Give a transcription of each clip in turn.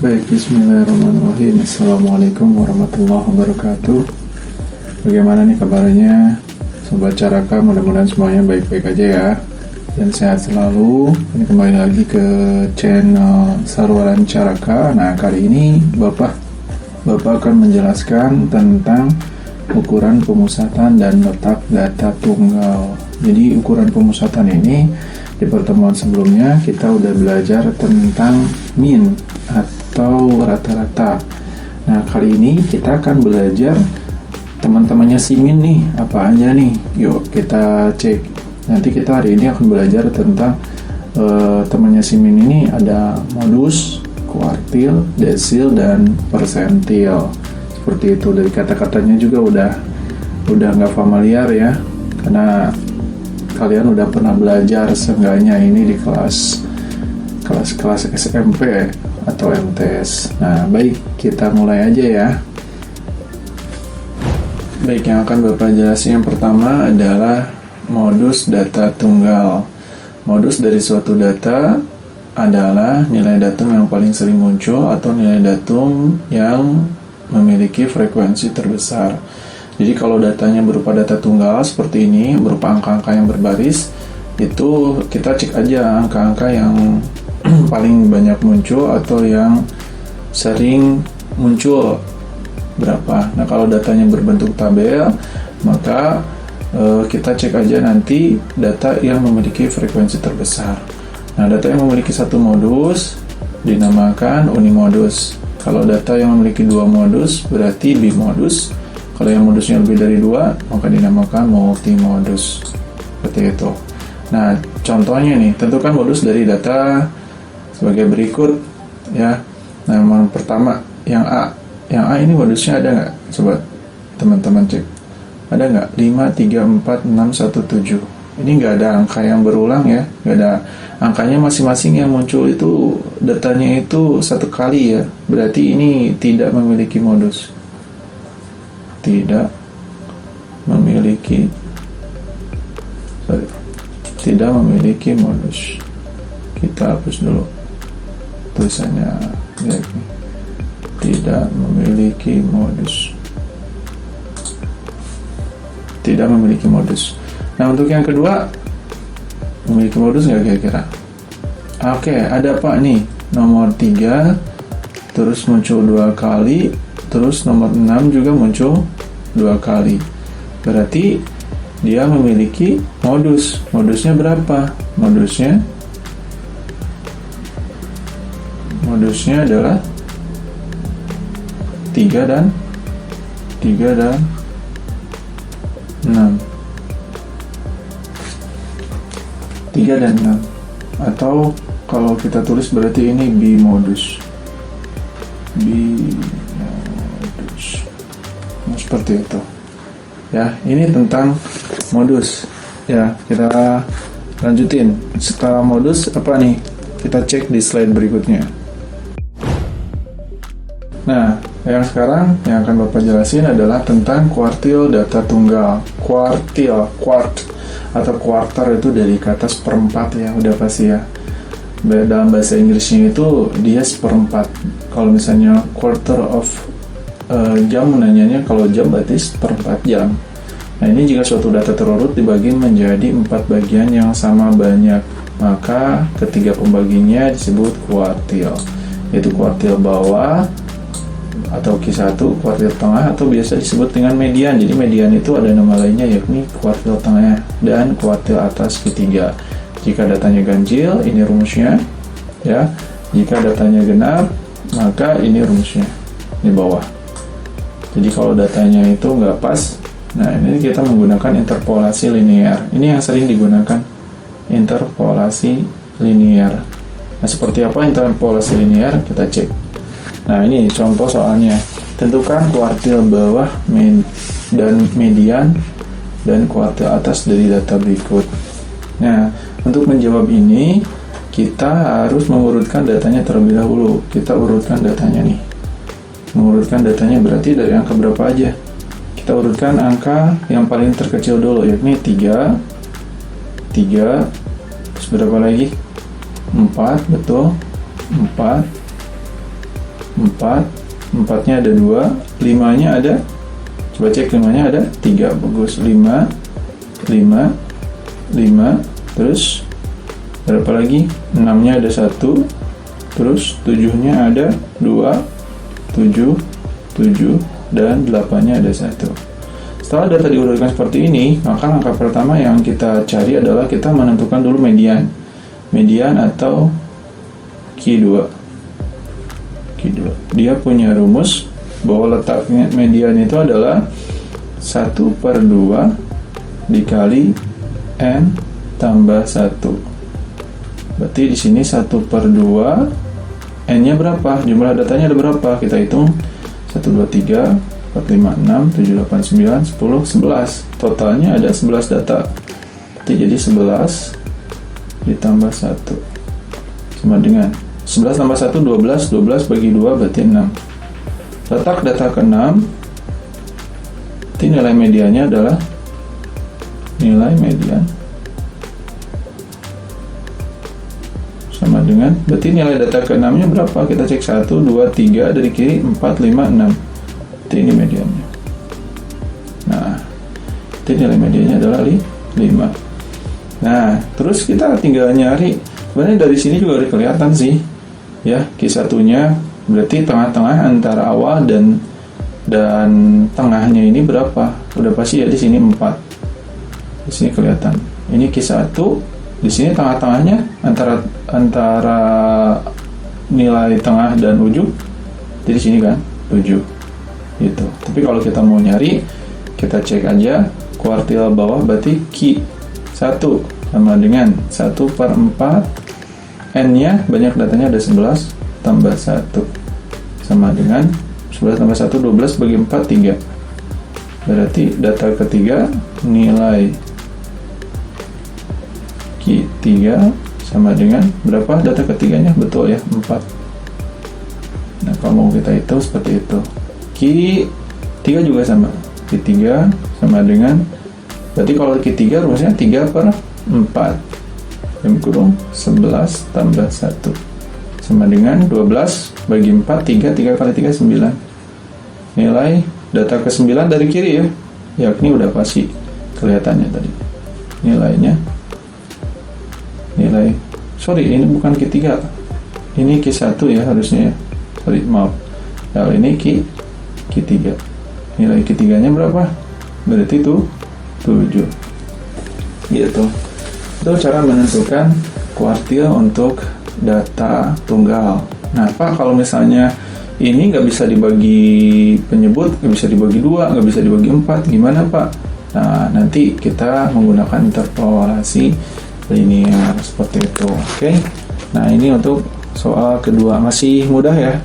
Baik, bismillahirrahmanirrahim. Assalamualaikum warahmatullahi wabarakatuh. Bagaimana nih kabarnya Sobat Caraka? Mudah-mudahan semuanya baik-baik aja ya, dan sehat selalu. Ini kembali lagi ke channel Sarwaran Caraka. Nah, kali ini Bapak akan menjelaskan tentang ukuran pemusatan dan letak data tunggal. Jadi ukuran pemusatan ini, di pertemuan sebelumnya kita udah belajar tentang min atau rata-rata. Nah, kali ini kita akan belajar teman-temannya si min nih, apa aja nih. Yuk kita cek. Nanti kita hari ini akan belajar tentang temannya si min ini ada modus, kuartil, desil, dan persentil. Seperti itu. Dari kata-katanya juga udah nggak familiar ya, karena kalian udah pernah belajar seenggaknya ini di kelas SMP atau MTS. Nah, baik, kita mulai aja ya. Baik, yang akan Bapak jelasin yang pertama adalah modus data tunggal. Modus dari suatu data adalah nilai datum yang paling sering muncul atau nilai datum yang memiliki frekuensi terbesar. Jadi kalau datanya berupa data tunggal seperti ini, berupa angka-angka yang berbaris, itu kita cek aja angka-angka yang paling banyak muncul atau yang sering muncul berapa. Nah, kalau datanya berbentuk tabel, maka kita cek aja nanti data yang memiliki frekuensi terbesar. Nah, data yang memiliki satu modus dinamakan unimodus. Kalau data yang memiliki dua modus berarti bimodus. Kalau yang modusnya lebih dari dua, maka dinamakan multimodus. Seperti itu. Nah, contohnya nih, tentukan modus dari data sebagai berikut ya. Nah, yang pertama, yang A. Yang A ini modusnya ada nggak? Coba teman-teman cek. Ada nggak? 5, 3, 4, 6, 1, 7. Ini nggak ada angka yang berulang ya. Nggak ada angkanya, masing-masing yang muncul itu datanya itu satu kali ya. Berarti ini tidak memiliki modus. Tidak memiliki modus. Kita hapus dulu tulisannya ya, tidak memiliki modus. Tidak memiliki modus. Nah, untuk yang kedua, memiliki modus nggak kira-kira? Oke, ada apa nih? Nomor 3 terus muncul 2 kali, terus nomor 6 juga muncul 2 kali. Berarti dia memiliki modus. Modusnya berapa? Modusnya adalah 3 dan 6. 3 dan 6. Atau kalau kita tulis berarti ini bimodus. Nah, seperti itu ya. Ini tentang modus ya. Kita lanjutin. Setelah modus apa nih, kita cek di slide berikutnya. Nah, yang sekarang yang akan Bapak jelasin adalah tentang kuartil data tunggal. Quart atau quarter itu dari kata seperempat ya, udah pasti ya. Dalam bahasa Inggrisnya itu dia seperempat. Kalau misalnya quarter of jam, nanyanya kalau jam berarti seperempat jam. Nah, ini jika suatu data terurut dibagi menjadi 4 bagian yang sama banyak, maka ketiga pembaginya disebut kuartil, yaitu kuartil bawah atau Q1, kuartil tengah, atau biasa disebut dengan median. Jadi median itu ada nama lainnya, yakni kuartil tengah, dan kuartil atas Q3. Jika datanya ganjil, ini rumusnya ya. Jika datanya genap, maka ini rumusnya di bawah. Jadi kalau datanya itu nggak pas, nah ini kita menggunakan interpolasi linear. Ini yang sering digunakan, interpolasi linear. Nah, seperti apa interpolasi linear? Kita cek. Nah, ini contoh soalnya. Tentukan kuartil bawah dan median dan kuartil atas dari data berikut. Nah, untuk menjawab ini, kita harus mengurutkan datanya terlebih dahulu. Kita urutkan datanya nih. Mengurutkan datanya berarti dari angka berapa aja? Kita urutkan angka yang paling terkecil dulu, yakni 3. Terus berapa lagi? 4, betul. 4. 4, 4-nya ada 2, 5-nya ada, coba cek 5-nya ada 3, bagus, 5, 5, 5, terus berapa lagi? 6-nya ada 1, terus 7-nya ada 2, 7, 7, dan 8-nya ada 1. Setelah data diurutkan seperti ini, maka langkah pertama yang kita cari adalah kita menentukan dulu median. Median atau Q2. Dia punya rumus bahwa letak median itu adalah 1/2 dikali N tambah 1. Berarti di sini 1/2, N-nya berapa? Jumlah datanya ada berapa? Kita hitung 1, 2, 3, 4, 5, 6, 7, 8, 9, 10, 11. Totalnya ada 11 data. Berarti jadi 11 ditambah 1 sama dengan 11 tambah 1, 12, 12 bagi 2 berarti 6. Letak data ke-6, berarti nilai mediannya adalah nilai median sama dengan, berarti nilai data ke-6 nya berapa? Kita cek 1, 2, 3 dari kiri, 4, 5, 6. Berarti ini mediannya. Nah, berarti nilai mediannya adalah 5. Nah, terus kita tinggal nyari. Sebenarnya dari sini juga udah kelihatan sih, ya, Q1-nya berarti tengah-tengah antara awal dan tengahnya ini berapa? Udah pasti ya di sini 4. Di sini kelihatan. Ini Q1, di sini tengah-tengahnya antara nilai tengah dan ujung. Jadi di sini kan 7. Gitu. Tapi kalau kita mau nyari, kita cek aja kuartil bawah, berarti Q1 sama dengan 1/4, N-nya banyak datanya ada 11 tambah 1 sama dengan 11 tambah 1, 12 bagi 4, 3. Berarti data ketiga nilai Q3 sama dengan berapa? Data ketiganya betul ya, 4. Nah, kalau mau kita hitung seperti itu. Q3 juga sama. Q3 sama dengan, berarti kalau Q3 rumusnya 3/4 yang kurung 11 tambah 1 sama dengan 12 bagi 4, 3 kali 3, 9. Nilai data ke-9 dari kiri ya, yakni udah pasti kelihatannya tadi nilainya. Ini bukan Q3, ini Q1 ya harusnya ya, maaf. Nah, ini Q3. Nilai Q3 nya berapa? Berarti itu 7. Gitu. Itu cara menentukan kuartil untuk data tunggal. Nah, Pak, kalau misalnya ini nggak bisa dibagi penyebut, nggak bisa dibagi 2, nggak bisa dibagi 4, gimana Pak? Nah, nanti kita menggunakan interpolasi linear seperti itu. Oke. Nah, ini untuk soal kedua, masih mudah ya.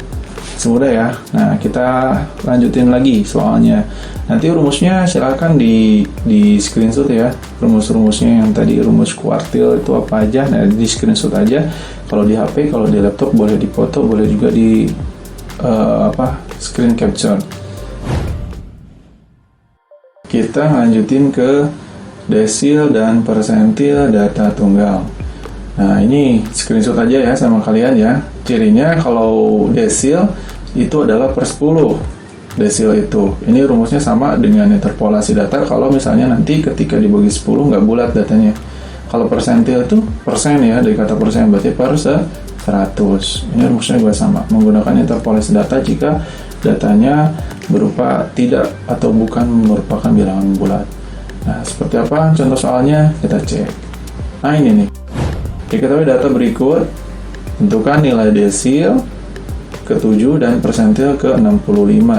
Nah, kita lanjutin lagi soalnya. Nanti rumusnya silakan di screenshot ya. Rumus-rumusnya yang tadi, rumus kuartil itu apa aja. Nah, di screenshot aja. Kalau di HP, kalau di laptop boleh dipoto, boleh juga di screen capture. Kita lanjutin ke desil dan persentil data tunggal. Nah, ini screenshot aja ya sama kalian ya. Cirinya kalau desil itu adalah per 10. Desil itu, ini rumusnya sama dengan interpolasi data. Kalau misalnya nanti ketika dibagi 10 nggak bulat datanya. Kalau persentil itu persen ya, dari kata persen, berarti per 100. Ini rumusnya juga sama, menggunakan interpolasi data jika datanya berupa tidak atau bukan merupakan bilangan bulat. Nah, seperti apa contoh soalnya? Kita cek. Nah, ini nih. Diketahui data berikut, tentukan nilai desil ke-7 dan persentil ke-65.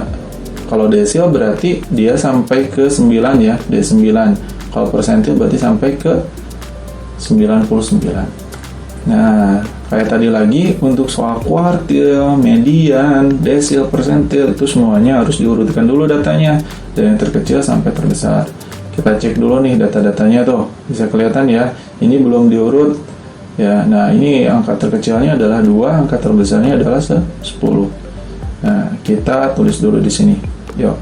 Kalau desil berarti dia sampai ke 9 ya, D9. Kalau persentil berarti sampai ke 99. Nah, kayak tadi lagi untuk soal kuartil, median, desil, persentil itu semuanya harus diurutkan dulu datanya dari yang terkecil sampai terbesar. Kita cek dulu nih data-datanya tuh, bisa kelihatan ya. Ini belum diurut ya. Nah, ini angka terkecilnya adalah 2, angka terbesarnya adalah 10. Nah, kita tulis dulu di sini. Yuk,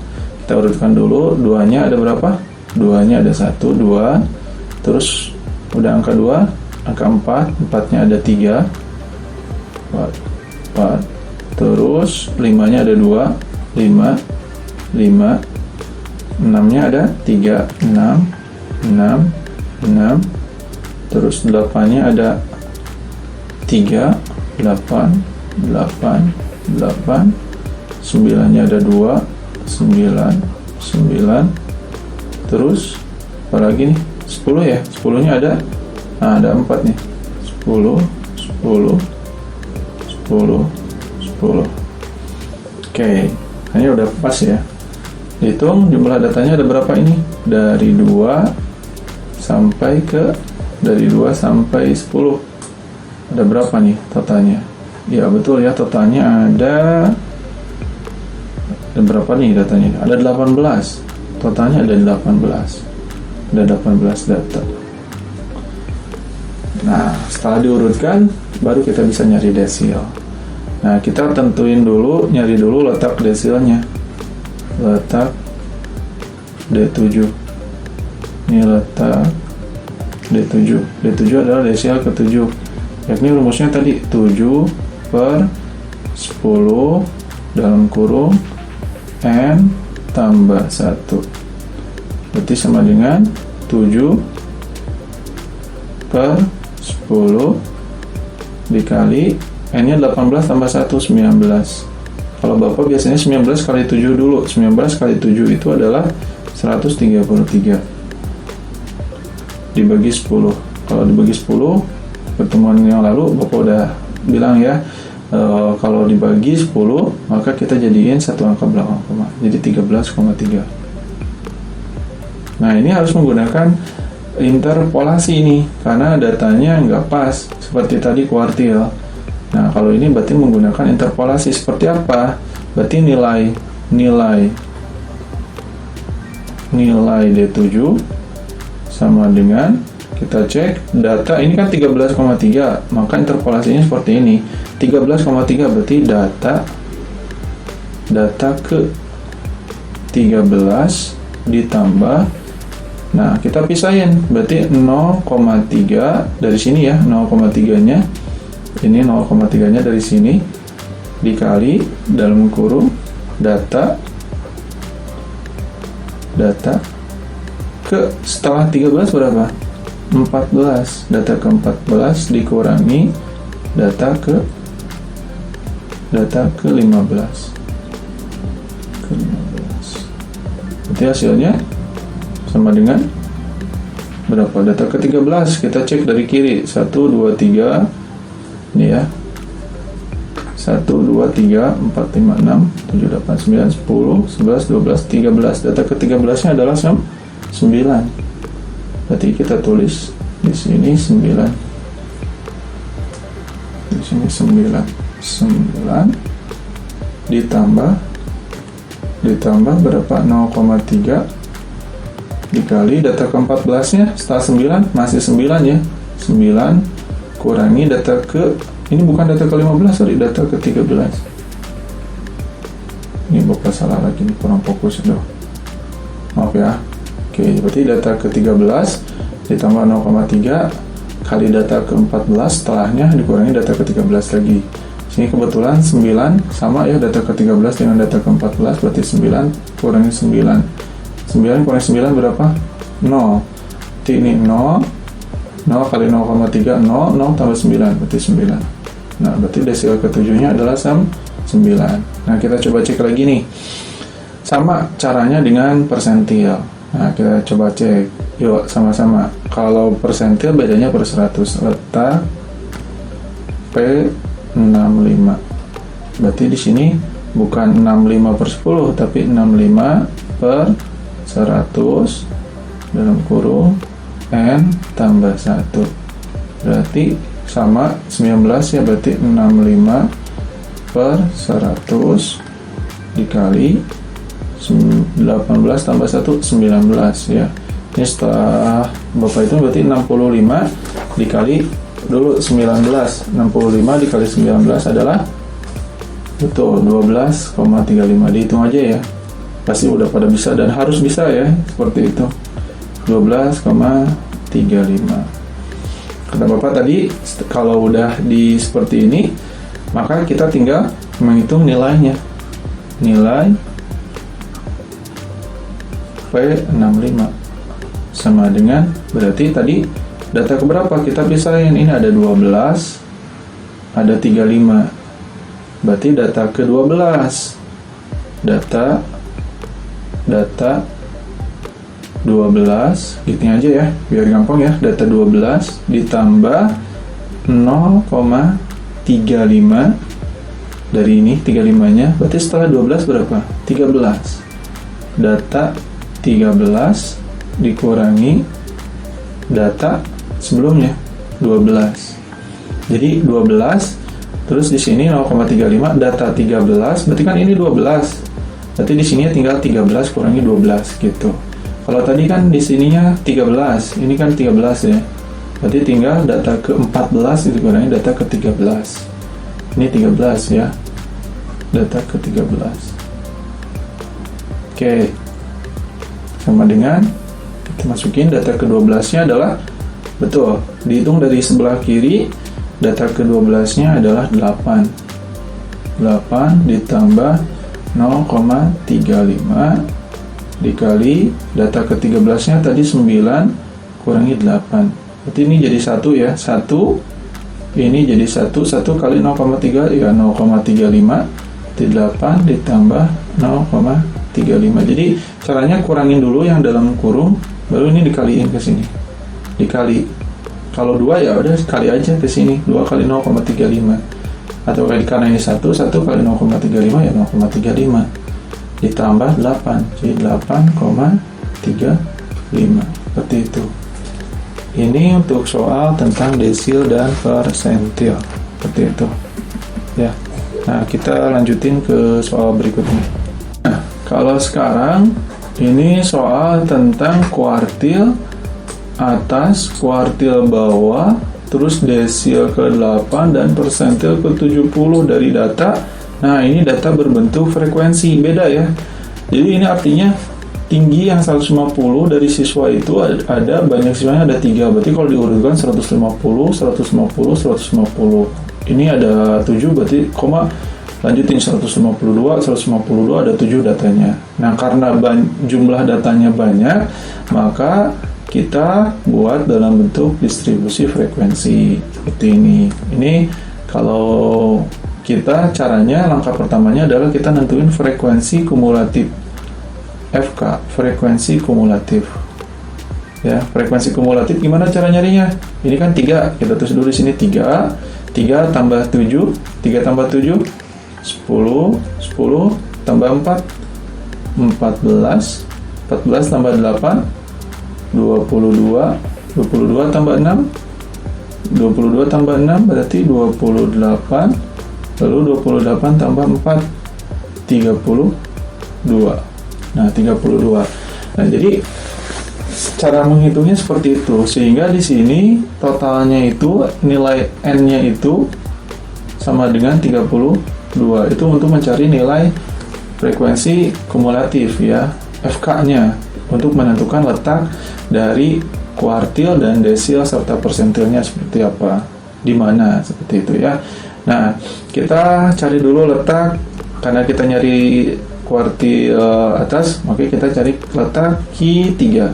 kita urutkan dulu. 2-nya ada berapa? 2-nya ada 1, 2. Terus udah angka 2, angka 4, 4-nya ada 3. 4, terus 5-nya ada 2, 5, 5, 6-nya ada 3, 6, 6, 6, terus 8-nya ada 3, 8, 8, 8, 9-nya ada 2, 9, 9, terus apalagi nih, 10 ya, 10-nya ada, nah ada 4 nih, 10, 10, 10, 10. Oke, ini udah pas ya. Hitung jumlah datanya ada berapa ini? Dari 2 sampai 10. Ada berapa nih totalnya? Ya betul ya, totalnya ada berapa nih datanya? Ada 18. Totalnya ada 18. Ada 18 data. Nah, setelah diurutkan baru kita bisa nyari desil. Nah, kita tentuin dulu, nyari dulu letak desilnya. Letak D7. Ini letak D7. D7 adalah desil ke-7. Yakni rumusnya tadi 7 per 10 dalam kurung N tambah 1. Berarti sama dengan 7 per 10 dikali N-nya 18 tambah 1, 19. Kalau Bapak biasanya 19 kali 7 dulu. 19 kali 7 itu adalah 133 dibagi 10. Kalau dibagi 10, pertemuan yang lalu Bapak udah bilang ya, kalau dibagi 10 maka kita jadiin satu angka belakang koma, jadi 13,3. Nah, ini harus menggunakan interpolasi ini karena datanya nggak pas seperti tadi kuartil. Nah, kalau ini berarti menggunakan interpolasi. Seperti apa? Berarti nilai D7 sama dengan, kita cek data ini kan 13,3, maka interpolasinya seperti ini. 13,3 berarti data ke 13 ditambah, nah kita pisahin, berarti 0,3 dari sini ya, 0,3 nya ini, 0,3 nya dari sini dikali dalam kurung data ke setelah 13 berapa? 14. Data ke 14 dikurangi data ke 15. Berarti hasilnya sama dengan berapa? Data ke 13 kita cek dari kiri, 1, 2, 3 ini ya, 1, 2, 3, 4, 5, 6, 7, 8, 9, 10, 11, 12, 13. Data ke 13 nya adalah 9. Berarti kita tulis di sini 9. Di sini 9 ditambah berapa? 0,3 dikali data ke 14 nya setelah 9 masih 9 ya. 9 kurangi data ke, ini bukan data ke 15, sorry, data ke 13. Ini Bapak salah lagi nih, kurang fokus dong. Maaf ya. Oke, berarti data ke 13 ditambah 0,3 kali data ke 14 setelahnya dikurangi data ke 13 lagi. Sini kebetulan 9 sama ya, data ke 13 dengan data ke 14, berarti 9 kurangi 9. 9 kurangi 9 berapa? 0. Berarti ini 0 kali 0,3, 0 tambah 9, berarti 9. Nah, berarti desil ke-7-nya adalah 9. Nah, kita coba cek lagi nih. Sama caranya dengan persentil. Nah, kita coba cek. Yuk, sama-sama. Kalau persentil bedanya per 100. Letak P65. Berarti di sini bukan 65 per 10, tapi 65 per 100 dalam kurung N tambah 1. Berarti sama 19 ya, berarti 65 per 100 dikali 18 tambah 1, 19 ya. Ini setelah Bapak itu berarti 65 dikali dulu 19. 65 dikali 19 adalah betul 12,35. Dihitung aja ya. Pasti udah pada bisa dan harus bisa ya, seperti itu. 12,35. Kata Bapak tadi, kalau udah di seperti ini, Maka kita tinggal menghitung nilainya. Nilai V65 sama dengan, berarti tadi data keberapa kita pisahin? Ini ada 12, ada 35, berarti data ke-12. Data 12, gitu aja ya, biar gampang ya. Data 12 ditambah 0,35 dari ini, 35-nya, berarti setelah 12 berapa? 13. Data 13 dikurangi data sebelumnya 12. Jadi 12 terus di sini 0,35, data 13, berarti kan ini 12. Berarti di sini tinggal 13 kurangi 12 gitu. Kalau tadi kan di sininya 13, ini kan 13 ya. Berarti tinggal data ke-14 dikurangi data ke-13. Ini 13 ya. Data ke-13. Oke. Sama dengan kita masukin data ke-12-nya adalah, betul, dihitung dari sebelah kiri, data ke-12-nya adalah 8. 8 ditambah 0,35 dikali data ke-13-nya tadi 9 kurangi 8. Berarti ini jadi 1 ya. 1 ini jadi 1 kali 0,3 ya 0,35 di 8 ditambah 0,35. Jadi caranya kurangin dulu yang dalam kurung, baru ini dikaliin ke sini. Dikali. Kalau 2 ya udah kali aja ke sini. 2 kali 0,35. Atau karena ini 1 kali 0,35 ya 0,35 ditambah 8. Jadi 8,35. Seperti itu. Ini untuk soal tentang desil dan persentil. Seperti itu. Ya. Nah, kita lanjutin ke soal berikutnya. Nah, kalau sekarang ini soal tentang kuartil atas, kuartil bawah, terus desil ke-8 dan persentil ke-70 dari data. Nah, ini data berbentuk frekuensi, beda ya. Jadi ini artinya tinggi yang 150 dari siswa itu ada banyak siswanya, ada 3. Berarti kalau diurutkan 150, 150, 150. Ini ada 7, berarti lanjutin 152, 152 ada 7 datanya. Nah, karena jumlah datanya banyak, maka kita buat dalam bentuk distribusi frekuensi seperti ini. Ini kalau kita caranya, langkah pertamanya adalah kita nentuin frekuensi kumulatif. FK, frekuensi kumulatif. Ya, frekuensi kumulatif gimana cara nyarinya? Ini kan 3, kita tulis dulu di sini 3. 3 tambah 7, 3 tambah 7 10, 10 tambah 4 14, 14 tambah 8 22, 22 tambah 6 22 tambah 6 berarti 28, lalu 28 tambah 4 32. Nah, 32. Nah, jadi cara menghitungnya seperti itu, sehingga di sini totalnya itu nilai n-nya itu sama dengan 32. Itu untuk mencari nilai frekuensi kumulatif ya, FK-nya, untuk menentukan letak dari kuartil dan desil serta persentilnya seperti apa, di mana, seperti itu ya. Nah, kita cari dulu letak, karena kita nyari kuartil atas, maka kita cari letak Q3.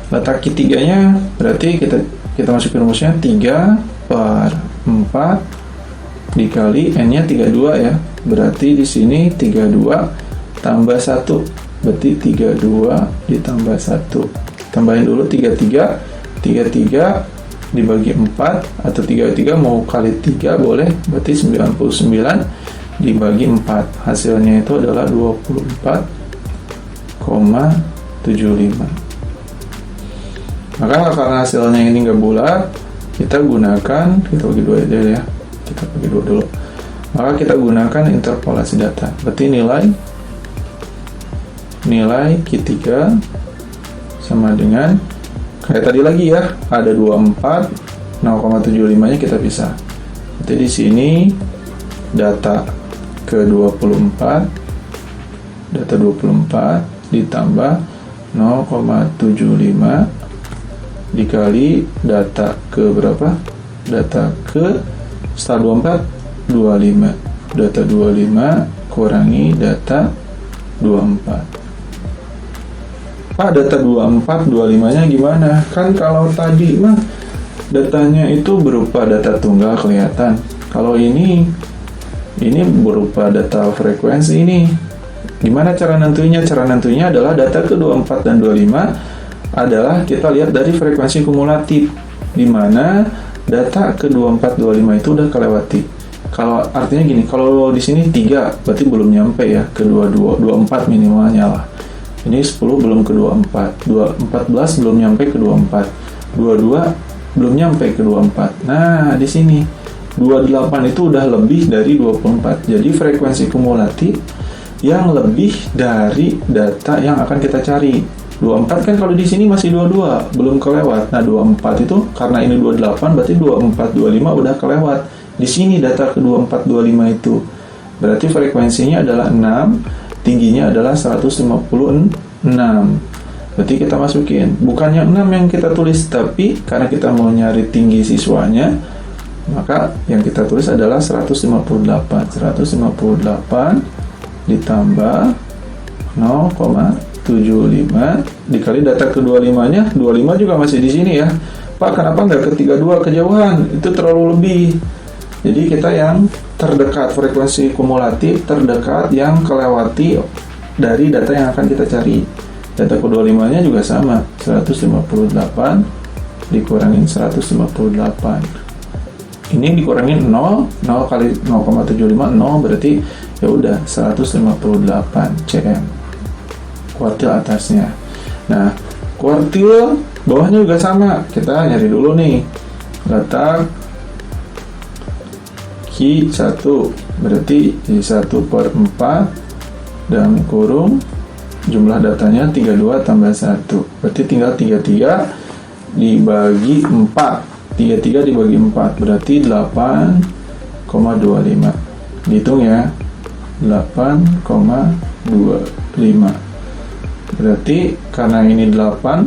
Letak Q3 nya berarti kita masukin rumusnya 3/4 dikali n nya 32 ya, berarti di sini 32 tambah 1, berarti 32 ditambah 1. Tambahin dulu 33 dibagi 4, atau 33 mau kali 3 boleh, berarti 99 dibagi 4, hasilnya itu adalah 24,75. Maka karena hasilnya ini nggak bulat, kita gunakan, kita bagi 2 aja ya, kita bagi 2 dulu, maka kita gunakan interpolasi data. Berarti nilai Q3 sama dengan kayak tadi lagi ya, ada 24, 0,75 nya kita pisah. Berarti di sini data ke-24, data 24 ditambah 0,75 dikali data ke berapa? Data ke setelah 24 25. Data 25 kurangi data 24. Pak, data 24 25 nya gimana? Kan kalau tadi mah datanya itu berupa data tunggal kelihatan. Kalau ini berupa data frekuensi ini. Gimana cara nentuinya? Cara nentuinya adalah data ke 24 dan 25 adalah kita lihat dari frekuensi kumulatif, di mana data ke 24 25 itu udah kelewati. Kalau artinya gini, kalau di sini 3 berarti belum nyampe ya ke 24 minimalnya lah. Ini 10 belum ke 24, 14 belum nyampe ke 24, 22 belum nyampe ke 24. Nah, di sini 28 itu udah lebih dari 24. Jadi frekuensi kumulatif yang lebih dari data yang akan kita cari. 24 kan kalau di sini masih 22, belum kelewat. Nah, 24 itu karena ini 28 berarti 24 25 udah kelewat. Di sini data ke 24 25 itu. Berarti frekuensinya adalah 6, tingginya adalah 156. Berarti kita masukin. Bukannya 6 yang kita tulis, tapi karena kita mau nyari tinggi siswanya, maka yang kita tulis adalah 158. 158 ditambah 0,75 dikali data ke 25-nya. 25 juga masih di sini ya. Pak, kenapa nggak ke 32 kejauhan? Itu terlalu lebih. Jadi kita yang terdekat, frekuensi kumulatif terdekat yang kelewati dari data yang akan kita cari. Data ke 25-nya juga sama, 158 dikurangin 158. Ini dikurangin 0 kali 0,75, 0 berarti ya udah 158 cm. Kuartil atasnya. Nah, kuartil bawahnya juga sama. Kita nyari dulu nih. Letak Q1 berarti Q1/4 dan kurung jumlah datanya 32 tambah 1. Berarti tinggal 33 dibagi 4. 33 dibagi 4 berarti 8,25. Dihitung ya. 8,25. Berarti karena ini 8,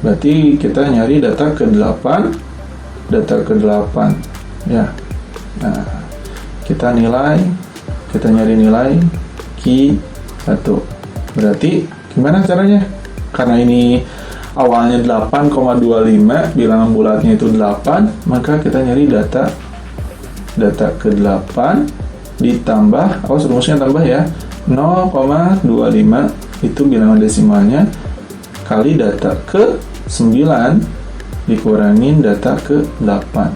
berarti kita nyari data ke 8 ya. Nah, kita nyari nilai Q1. Berarti gimana caranya? Karena ini awalnya 8,25, bilangan bulatnya itu 8, maka kita nyari data ke 8 ditambah, rumusnya tambah ya, 0,25 itu bilangan desimalnya kali data ke 9 dikurangin data ke 8.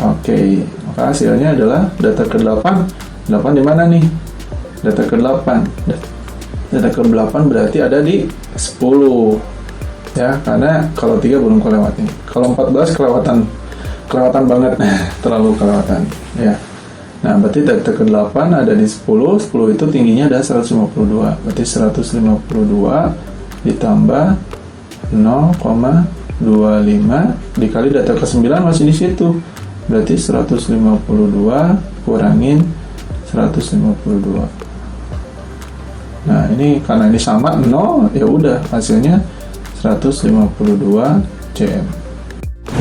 Oke, maka hasilnya adalah data ke 8. 8 di mana nih? Data ke 8. Data ke 8 berarti ada di 10. Ya, karena kalau 3 belum kelewat nih. Kalau 14 kelewatan banget. Terlalu kelewatan, ya. Nah, berarti data ke 8 ada di 10. 10 itu tingginya ada 152. Berarti 152 ditambah 0,25 dikali data ke 9 masih di situ. Berarti 152 kurangin 152. Nah, ini karena ini sama 0, ya udah hasilnya 152 cm.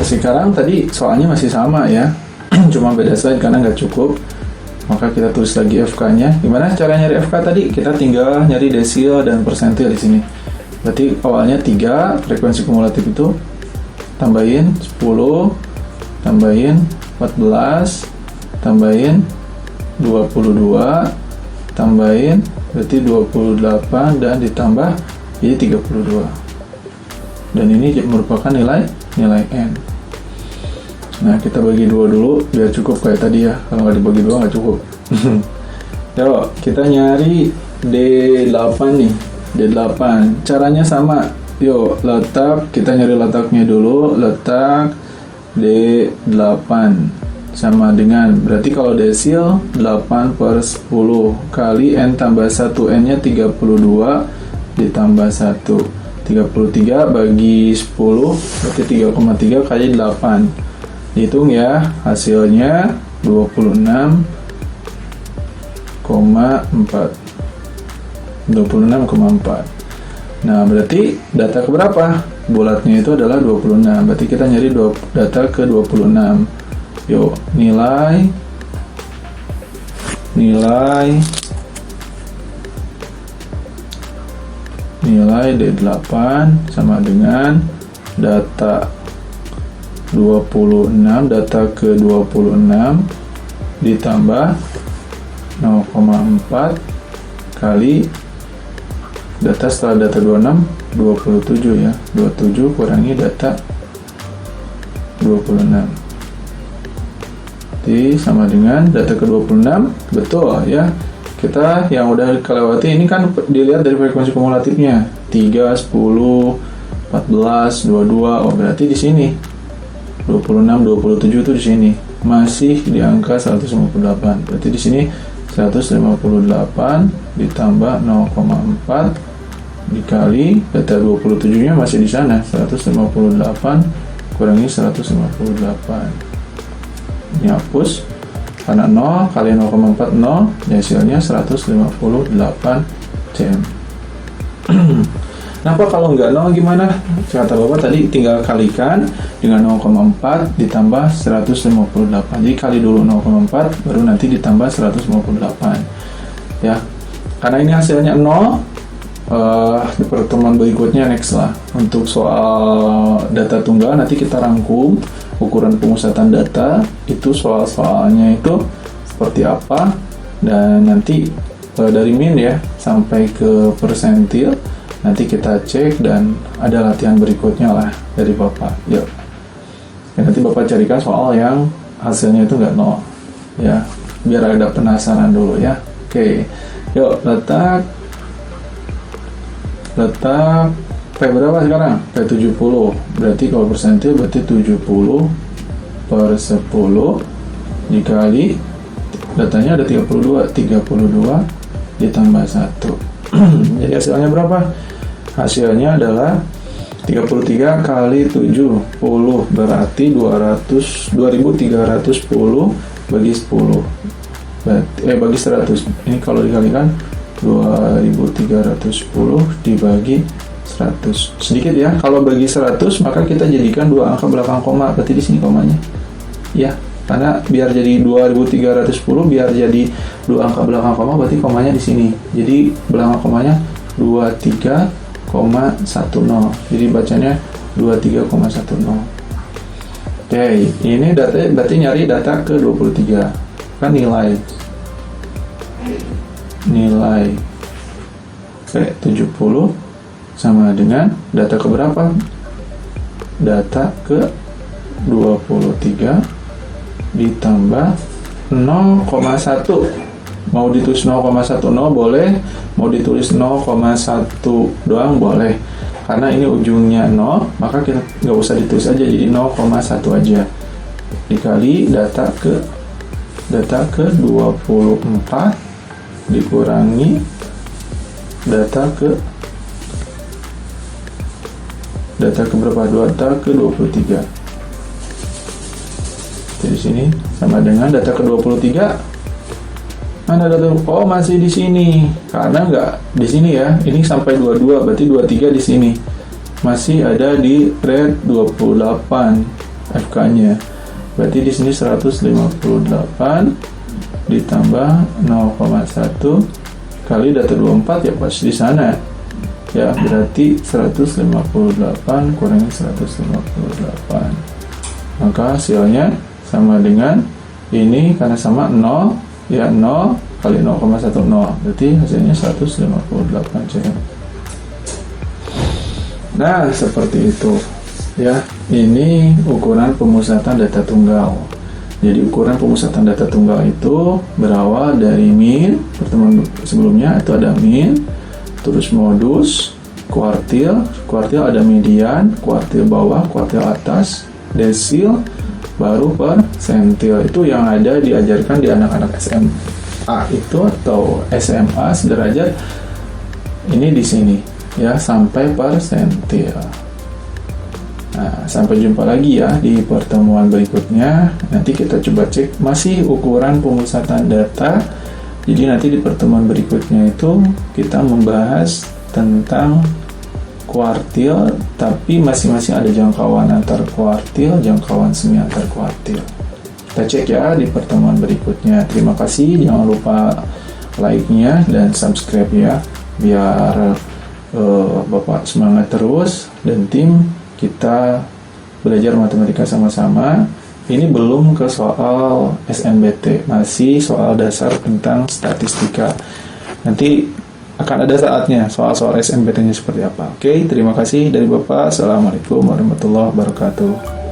Sekarang tadi soalnya masih sama ya. Cuma beda slide karena nggak cukup. Maka kita tulis lagi FK-nya. Gimana cara nyari FK tadi? Kita tinggal nyari desil dan persentil di sini. Berarti awalnya 3, frekuensi kumulatif itu tambahin 10, tambahin 14, tambahin 22, tambahin berarti 28 dan ditambah jadi 32. Dan ini merupakan nilai N. Nah, kita bagi 2 dulu biar cukup kayak tadi ya. Kalau nggak dibagi 2 nggak cukup. Yuk, kita nyari D8 nih. D8. Caranya sama. Yuk, kita nyari letaknya dulu. Letak D8 sama dengan, berarti kalau desil 8/10 kali N tambah 1, N nya 32 ditambah 1, 33 bagi 10 berarti 3,3 kali 8. Dihitung ya, hasilnya 26,4. 26,4. Nah, berarti data ke berapa? Bulatnya itu adalah 26. Berarti kita nyari data ke 26. Yuk, nilai D8 sama dengan data 26, data ke 26 ditambah 0,4 kali data setelah data 26 27 ya. 27 kurangi data 26. Jadi sama dengan data ke 26, betul ya. Kita yang udah kelewati ini kan dilihat dari frekuensi kumulatifnya 3, 10, 14, 22. Oh, berarti di sini 26, 27 itu di sini masih di angka 158. Berarti di sini 158 ditambah 0,4 dikali data 27-nya masih di sana, 158 kurangi 158. Ini hapus karena 0 kali 0,4 0, hasilnya 158 cm. Kenapa kalau nggak 0 gimana? Kata Bapak tadi tinggal kalikan dengan 0,4 ditambah 158. Jadi kali dulu 0,4 baru nanti ditambah 158. Ya. Karena ini hasilnya 0, di pertemuan berikutnya next lah. Untuk soal data tunggal nanti kita rangkum ukuran pemusatan data, itu soal-soalnya itu seperti apa, dan nanti dari min ya sampai ke persentil nanti kita cek, dan ada latihan berikutnya lah dari Bapak. Yuk, ya, nanti Bapak carikan soal yang hasilnya itu nggak 0 ya, biar ada penasaran dulu ya. Oke, yuk letak P berapa sekarang? P70. Berarti kalau persentil berarti 70 per 10 dikali datanya ada 32 ditambah 1. Jadi hasilnya berapa? Hasilnya adalah 33 kali 70 berarti 2310 bagi 10 bagi 100. Ini kalau dikalikan 2310 dibagi 100. Sedikit ya. Kalau bagi 100 maka kita jadikan dua angka belakang koma, berarti di sini komanya. Ya, karena biar jadi 2310 biar jadi dua angka belakang koma berarti komanya di sini. Jadi belakang komanya 23,10. Jadi bacanya 23,10. Oke, ini data berarti nyari data ke 23. Kan nilai P70 sama dengan data ke berapa? Data ke 23 ditambah 0,1. Mau ditulis 0,10 boleh, mau ditulis 0,1 doang boleh. Karena ini ujungnya 0, maka kita nggak usah ditulis aja, jadi 0,1 aja. Dikali data ke 24 dikurangi data ke berapa? Data ke 23. Jadi sini sama dengan data ke 23. Mana data? Oh, masih di sini. Karena nggak di sini ya. Ini sampai 22, berarti 23 di sini. Masih ada di red 28 FK-nya. Berarti di sini 158 ditambah 0,1 kali data 24 ya pas di sana. Ya, berarti 158 kurangi 158. Maka hasilnya sama dengan ini, karena sama 0 ya, 0 kali 0,10, berarti hasilnya 158 cm. Nah, seperti itu ya. Ini ukuran pemusatan data tunggal. Jadi ukuran pemusatan data tunggal itu berawal dari min. Pertemuan sebelumnya itu ada min, terus modus, kuartil ada median, kuartil bawah, kuartil atas, desil, baru persentil. Itu yang ada diajarkan di anak-anak SMA itu atau SMA sederajat. Ini di sini ya, sampai persentil. Nah, sampai jumpa lagi ya di pertemuan berikutnya. Nanti kita coba cek masih ukuran pemusatan data. Jadi nanti di pertemuan berikutnya itu kita membahas tentang kuartil, tapi masing-masing ada jangkauan antar kuartil, jangkauan semi antar kuartil. Kita cek ya di pertemuan berikutnya. Terima kasih, jangan lupa like-nya dan subscribe ya, biar Bapak semangat terus dan tim kita belajar matematika sama-sama. Ini belum ke soal SNBT, masih soal dasar tentang statistika. Nanti akan ada saatnya soal-soal SNBT-nya seperti apa. Oke, terima kasih dari Bapak. Assalamualaikum warahmatullahi wabarakatuh.